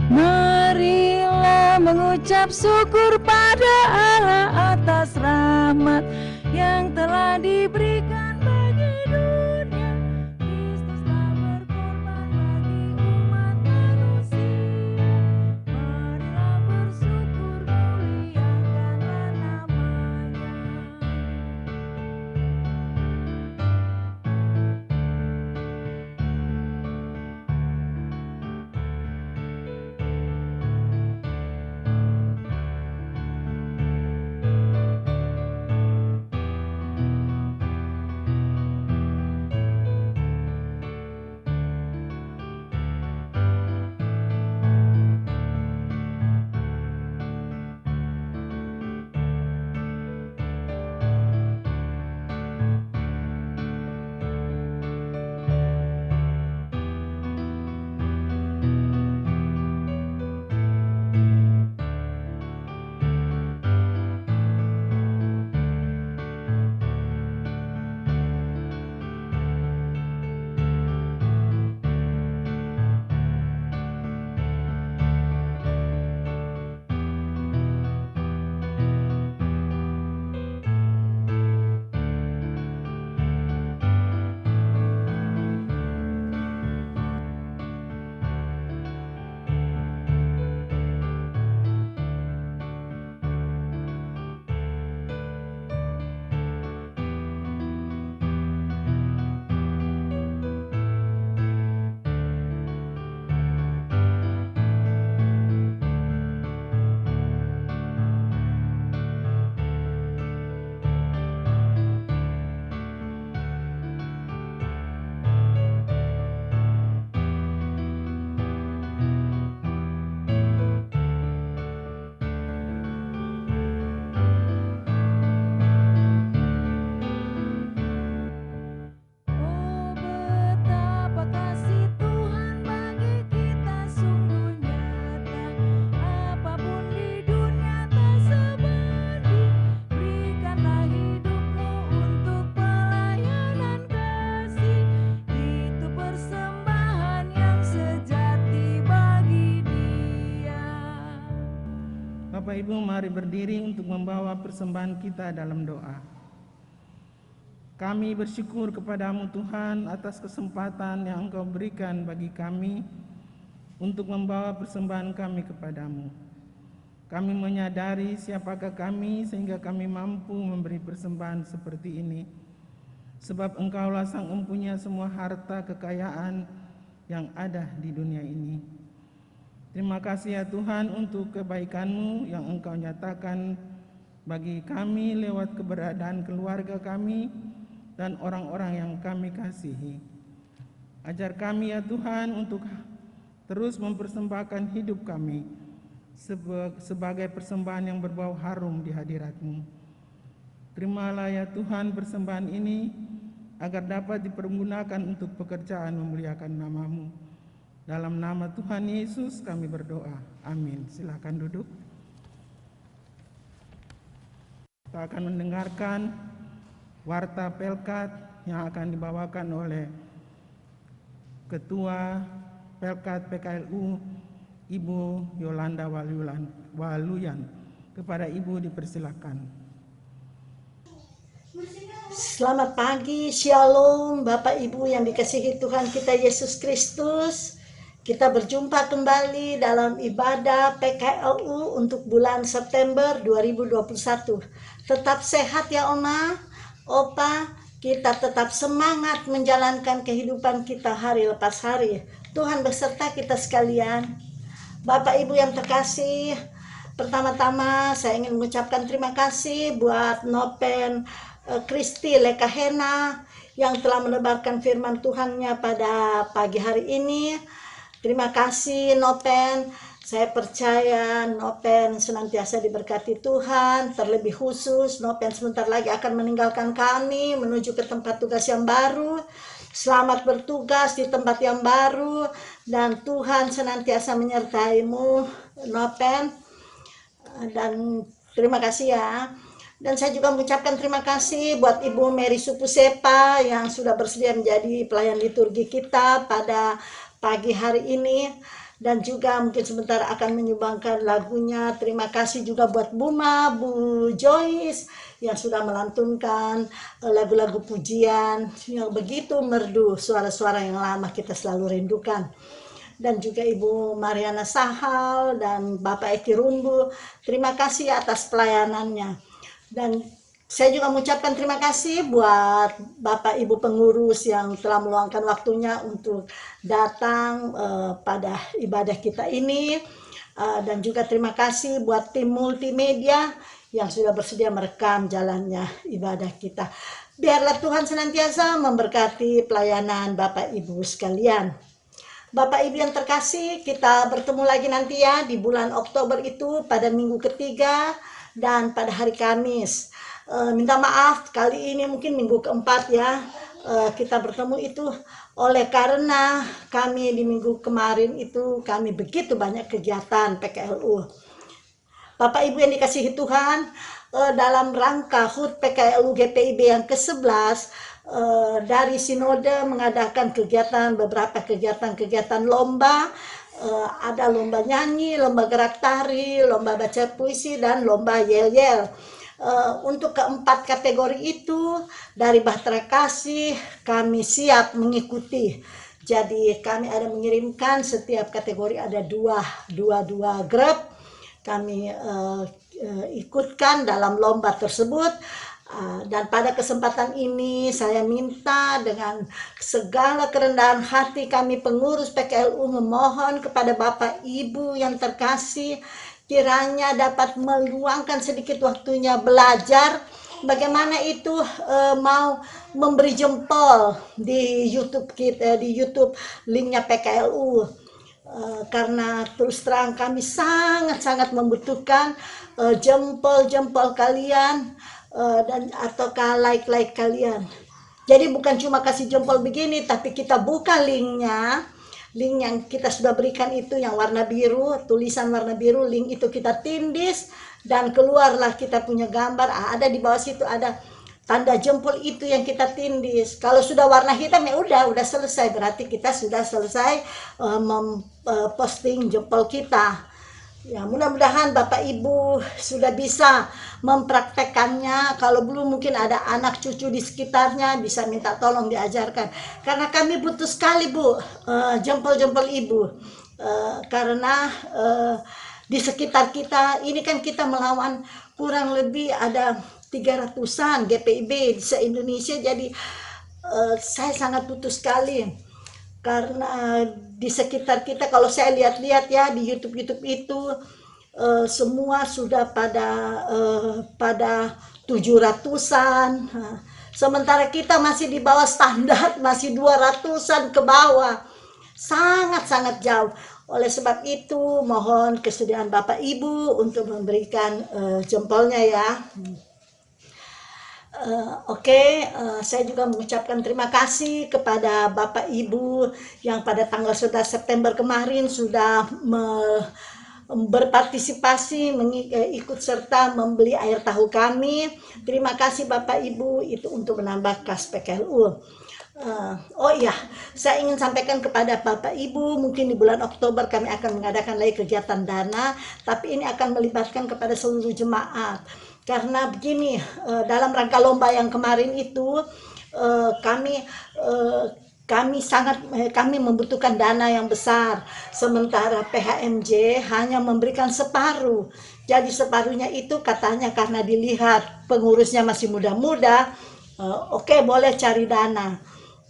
Marilah mengucap syukur pada Allah atas rahmat yang telah diberikan bagi dunia. Kristus telah berkorban bagi umat manusia. Marilah bersyukur, muliakanlah namanya. Oh, betapa kasih Tuhan bagi kita sungguh nyata. Apapun di dunia tak sebanding. Berikanlah hidupmu untuk pelayanan kasih. Itu persembahan yang sejati bagi Dia. Bapak Ibu, mari berdiri untuk membawa persembahan kita dalam doa. Kami bersyukur kepadamu Tuhan atas kesempatan yang Engkau berikan bagi kami untuk membawa persembahan kami kepadamu. Kami menyadari siapakah kami sehingga kami mampu memberi persembahan seperti ini. Sebab Engkaulah Sang Empunya semua harta kekayaan yang ada di dunia ini. Terima kasih ya Tuhan untuk kebaikan-Mu yang Engkau nyatakan bagi kami lewat keberadaan keluarga kami dan orang-orang yang kami kasihi. Ajar kami ya Tuhan untuk terus mempersembahkan hidup kami sebagai persembahan yang berbau harum di hadirat-Mu. Terimalah ya Tuhan persembahan ini agar dapat dipergunakan untuk pekerjaan memuliakan nama-Mu. Dalam nama Tuhan Yesus kami berdoa. Amin. Silakan duduk. Kita akan mendengarkan warta Pelkat yang akan dibawakan oleh Ketua Pelkat PKLU Ibu Yolanda Waluyan. Kepada Ibu dipersilakan. Selamat pagi, Shalom Bapak Ibu yang dikasihi Tuhan kita Yesus Kristus. Kita berjumpa kembali dalam ibadah PKLU untuk bulan September 2021. Tetap sehat ya Oma, Opa, kita tetap semangat menjalankan kehidupan kita hari lepas hari. Tuhan beserta kita sekalian. Bapak Ibu yang terkasih, pertama-tama saya ingin mengucapkan terima kasih buat Nopen Kristi Lekahena yang telah menebarkan firman Tuhannya pada pagi hari ini. Terima kasih Nopen. Saya percaya Nopen senantiasa diberkati Tuhan. Terlebih khusus Nopen sebentar lagi akan meninggalkan kami menuju ke tempat tugas yang baru. Selamat bertugas di tempat yang baru dan Tuhan senantiasa menyertaimu Nopen. Dan terima kasih ya. Dan saya juga mengucapkan terima kasih buat Ibu Mary Supusepa yang sudah bersedia menjadi pelayan liturgi kita pada pagi hari ini. Dan juga mungkin sebentar akan menyumbangkan lagunya. Terima kasih juga buat Buma, Bu Joyce yang sudah melantunkan lagu-lagu pujian yang begitu merdu, suara-suara yang lama kita selalu rindukan. Dan juga Ibu Mariana Sahal dan Bapak Eki Rumbu. Terima kasih atas pelayanannya. Dan saya juga mengucapkan terima kasih buat Bapak Ibu pengurus yang telah meluangkan waktunya untuk datang pada ibadah kita ini. Dan juga terima kasih buat tim multimedia yang sudah bersedia merekam jalannya ibadah kita. Biarlah Tuhan senantiasa memberkati pelayanan Bapak Ibu sekalian. Bapak Ibu yang terkasih, kita bertemu lagi nanti ya di bulan Oktober itu pada minggu ketiga dan pada hari Kamis. Minta maaf kali ini mungkin minggu keempat ya kita bertemu itu oleh karena kami di minggu kemarin itu kami begitu banyak kegiatan PKLU. Bapak Ibu yang dikasihi Tuhan, dalam rangka HUT PKLU GPIB yang ke-11 dari Sinode mengadakan beberapa kegiatan lomba. Ada lomba nyanyi, lomba gerak tari, lomba baca puisi, dan lomba yel-yel. Untuk keempat kategori itu dari Bahtera Kasih kami siap mengikuti. Jadi kami ada mengirimkan setiap kategori ada dua grup. Kami ikutkan dalam lomba tersebut. Dan pada kesempatan ini saya minta dengan segala kerendahan hati kami pengurus PKLU memohon kepada Bapak Ibu yang terkasih kiranya dapat meluangkan sedikit waktunya belajar bagaimana itu mau memberi jempol di YouTube kita, di YouTube linknya PKLU. Karena terus terang kami sangat membutuhkan jempol kalian dan ataukah like kalian. Jadi bukan cuma kasih jempol begini, tapi kita buka linknya. Link yang kita sudah berikan itu yang warna biru, tulisan warna biru, link itu kita tindis dan keluarlah kita punya gambar. Ada di bawah situ ada tanda jempol itu yang kita tindis. Kalau sudah warna hitam ya udah selesai, berarti kita sudah selesai memposting jempol kita. Ya, mudah-mudahan Bapak Ibu sudah bisa mempraktekannya. Kalau belum mungkin ada anak cucu di sekitarnya bisa minta tolong diajarkan. Karena kami butuh sekali Bu jempol-jempol Ibu. Karena di sekitar kita ini kan kita melawan kurang lebih ada 300-an GPIB di se-Indonesia. Jadi saya sangat butuh sekali. Karena di sekitar kita kalau saya lihat-lihat ya di YouTube itu semua sudah pada 700-an. Sementara kita masih di bawah standar, masih 200-an ke bawah. Sangat jauh. Oleh sebab itu mohon kesediaan Bapak Ibu untuk memberikan jempolnya ya. Saya juga mengucapkan terima kasih kepada Bapak Ibu yang pada tanggal 11 September kemarin sudah berpartisipasi ikut serta membeli air tahu kami. Terima kasih Bapak Ibu itu untuk menambah kas PKLU. Saya ingin sampaikan kepada Bapak Ibu, mungkin di bulan Oktober kami akan mengadakan lagi kegiatan dana, tapi ini akan melibatkan kepada seluruh jemaat. Karena begini, dalam rangka lomba yang kemarin itu kami membutuhkan dana yang besar, sementara PHMJ hanya memberikan separuh. Jadi separuhnya itu katanya karena dilihat pengurusnya masih muda-muda, oke, boleh cari dana.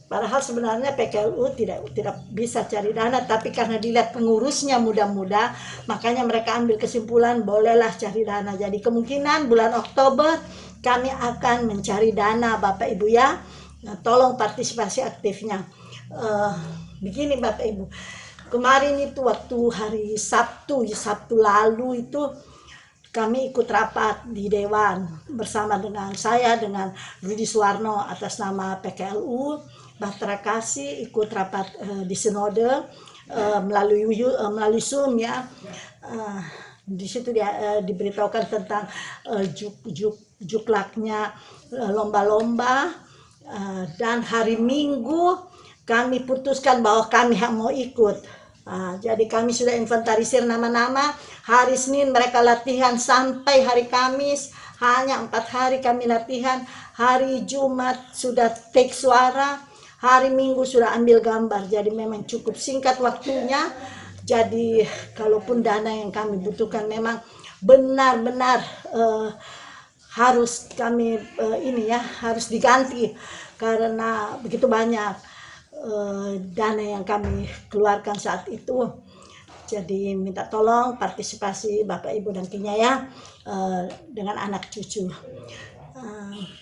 Padahal sebenarnya PKLU tidak bisa cari dana, tapi karena dilihat pengurusnya muda-muda, makanya mereka ambil kesimpulan bolehlah cari dana. Jadi kemungkinan bulan Oktober kami akan mencari dana, Bapak Ibu ya. Nah, tolong partisipasi aktifnya. Begini Bapak Ibu, kemarin itu waktu hari Sabtu lalu itu kami ikut rapat di Dewan bersama dengan saya, dengan Rudi Suwarno atas nama PKLU. Bahtera Kasih ikut rapat di Sinode melalui Zoom ya. Di situ diberitahukan tentang juklaknya lomba-lomba, dan hari Minggu kami putuskan bahwa kami mau ikut. Jadi kami sudah inventarisir nama-nama. Hari Senin mereka latihan sampai hari Kamis, hanya 4 hari kami latihan. Hari Jumat sudah take suara, hari Minggu sudah ambil gambar. Jadi memang cukup singkat waktunya. Jadi kalaupun dana yang kami butuhkan memang benar-benar harus kami harus diganti karena begitu banyak dana yang kami keluarkan saat itu. Jadi minta tolong partisipasi Bapak Ibu nantinya ya, dengan anak cucu.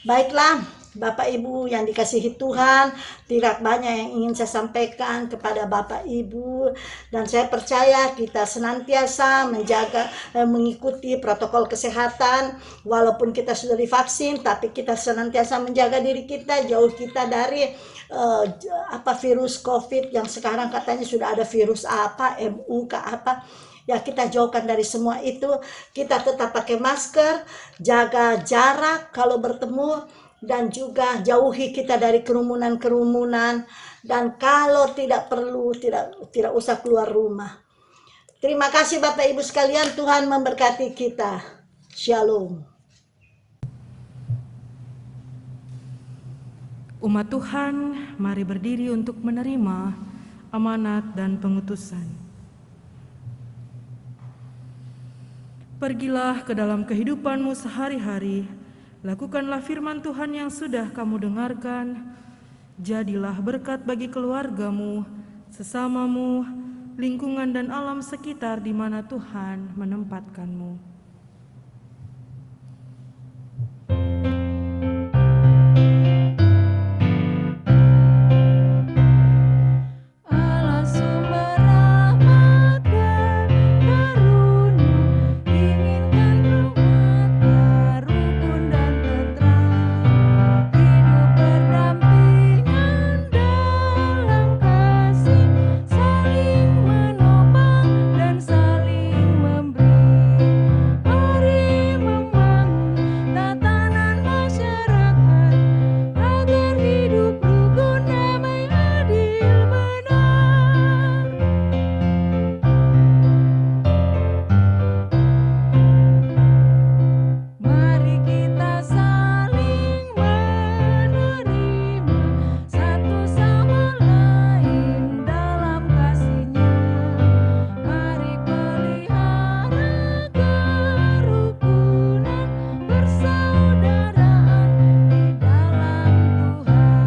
Baiklah Bapak Ibu yang dikasihi Tuhan, tidak banyak yang ingin saya sampaikan kepada Bapak Ibu, dan saya percaya kita senantiasa mengikuti protokol kesehatan. Walaupun kita sudah divaksin, tapi kita senantiasa menjaga diri kita, jauh kita dari virus COVID yang sekarang katanya sudah ada virus MU apa. Ya, kita jauhkan dari semua itu. Kita tetap pakai masker, jaga jarak kalau bertemu, dan juga jauhi kita dari kerumunan-kerumunan, dan kalau tidak perlu tidak usah keluar rumah. Terima kasih Bapak Ibu sekalian, Tuhan memberkati kita. Shalom. Umat Tuhan, mari berdiri untuk menerima amanat dan pengutusan. Pergilah ke dalam kehidupanmu sehari-hari, lakukanlah firman Tuhan yang sudah kamu dengarkan, jadilah berkat bagi keluargamu, sesamamu, lingkungan dan alam sekitar di mana Tuhan menempatkanmu. Allah sumber rahmat dan karunia, inginkan umatnya rukun dan tentram, hidup berdampingan dalam kasih, saling menopang dan saling memberi. Mari membangun tatanan masyarakat agar hidup rukun, damai, adil, benar. Mari kita saling menerima satu sama lain dalam kasih-Nya. Mari pelihara kerukunan, persaudaraan di dalam Tuhan.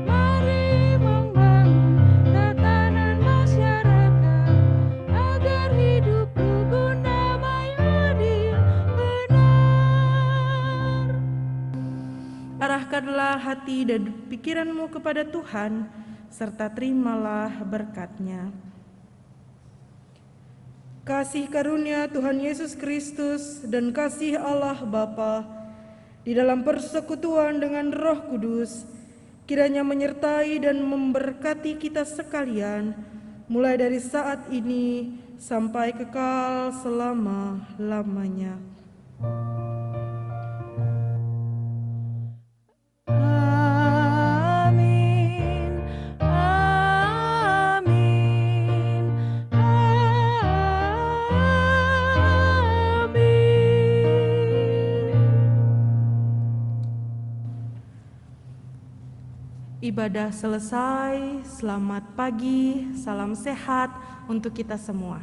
Mari membangun tatanan masyarakat agar hidup rukun, damai, adil, benar. Arahkanlah hati dan pikiranmu kepada Tuhan, serta terimalah berkat-Nya. Kasih karunia Tuhan Yesus Kristus dan kasih Allah Bapa di dalam persekutuan dengan Roh Kudus kiranya menyertai dan memberkati kita sekalian mulai dari saat ini sampai kekal selama-lamanya. Amin, amin, amin. Ibadah selesai, selamat pagi, salam sehat untuk kita semua.